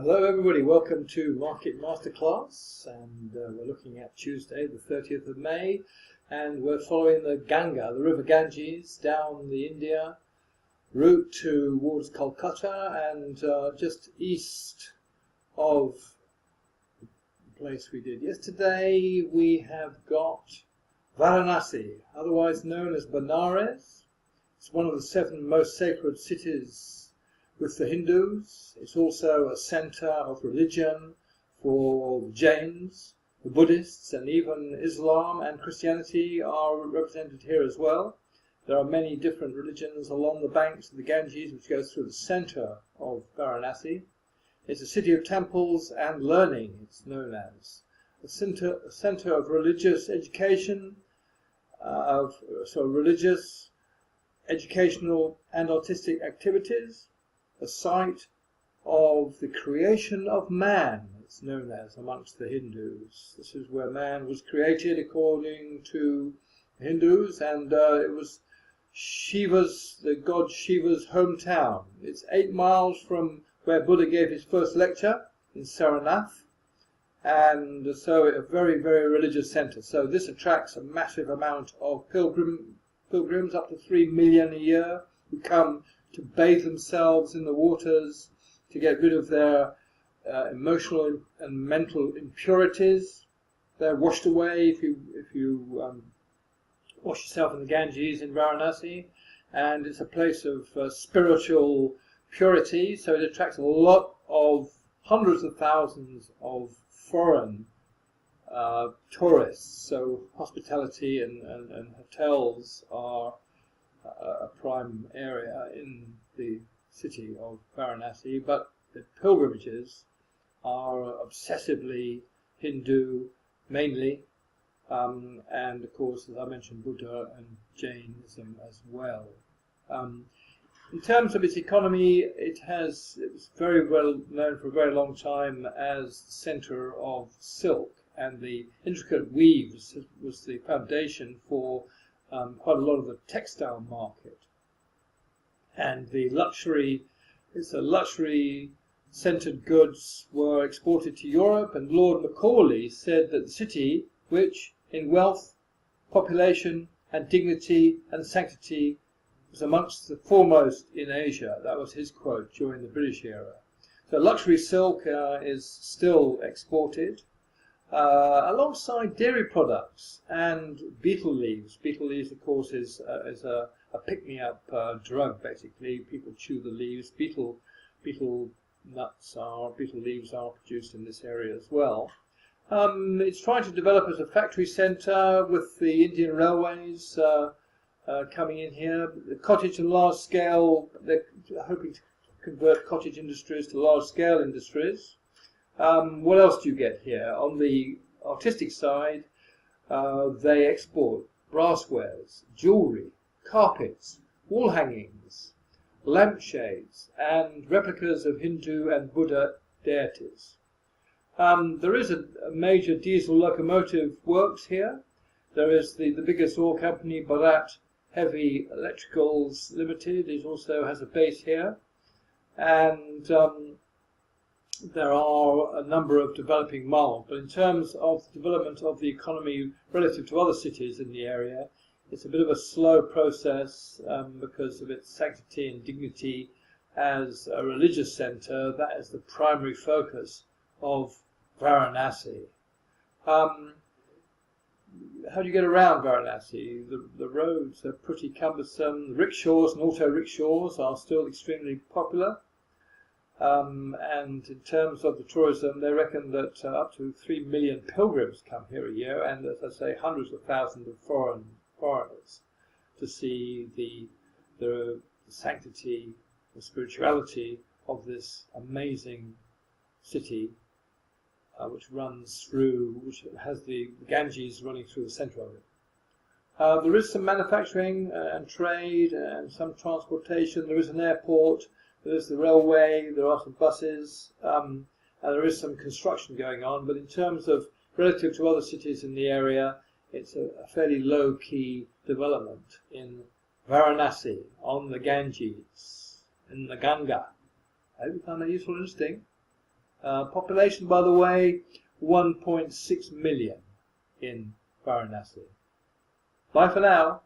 Hello everybody, welcome to Market Masterclass, and we're looking at Tuesday the 30th of May, and we're following the Ganga, the river Ganges, down the India route towards Kolkata, and just east of the place we did yesterday we have got Varanasi, otherwise known as Benares. It's one of the 7 most sacred cities with the Hindus. It's also a center of religion for the Jains, the Buddhists, and even Islam and Christianity are represented here as well. There are many different religions along the banks of the Ganges, which goes through the center of Varanasi. It's a city of temples and learning, it's known as. A center of religious education, religious, educational and artistic activities. A site of the creation of man, it's known as amongst the Hindus. This is where man was created according to the Hindus, and it was the god Shiva's hometown. It's 8 miles from where Buddha gave his first lecture in Saranath, and so a very, very religious center. So this attracts a massive amount of pilgrims, up to 3 million a year, who come to bathe themselves in the waters, to get rid of their emotional and mental impurities. They're washed away if you wash yourself in the Ganges in Varanasi, and it's a place of spiritual purity, so it attracts a lot of hundreds of thousands of foreign tourists. So hospitality and hotels are a prime area in the city of Varanasi, but the pilgrimages are obsessively Hindu mainly, and of course, as I mentioned, Buddha and Jainism as well. In terms of its economy, it was very well known for a very long time as the center of silk, and the intricate weaves was the foundation for quite a lot of the textile market. And the luxury-centered goods were exported to Europe, and Lord Macaulay said that the city, which in wealth, population and dignity and sanctity was amongst the foremost in Asia. That was his quote during the British era. So luxury silk is still exported, alongside dairy products and betel leaves. Betel leaves, of course, is a pick-me-up drug, basically. People chew the leaves. Betel leaves are produced in this area as well. It's trying to develop as a factory centre with the Indian Railways coming in here. The cottage and large scale, they're hoping to convert cottage industries to large scale industries. What else do you get here? On the artistic side, they export brasswares, jewellery, carpets, wall hangings, lampshades, and replicas of Hindu and Buddha deities. There is a major diesel locomotive works here. There is the biggest oil company, Bharat Heavy Electricals Limited. It also has a base here. And there are a number of developing malls, but in terms of the development of the economy relative to other cities in the area, it's a bit of a slow process because of its sanctity and dignity as a religious center. That is the primary focus of Varanasi. How do you get around Varanasi? The roads are pretty cumbersome. The rickshaws and auto rickshaws are still extremely popular. And in terms of the tourism, they reckon that up to 3 million pilgrims come here a year, and as I say, hundreds of thousands of foreigners to see the sanctity, the spirituality of this amazing city, which has the Ganges running through the center of it. There is some manufacturing and trade and some transportation. There is an airport. There's the railway, there are some buses, and there is some construction going on, but in terms of relative to other cities in the area, it's a fairly low-key development in Varanasi, on the Ganges, in the Ganga. I hope you found that useful and interesting. Population, by the way, 1.6 million in Varanasi. Bye for now.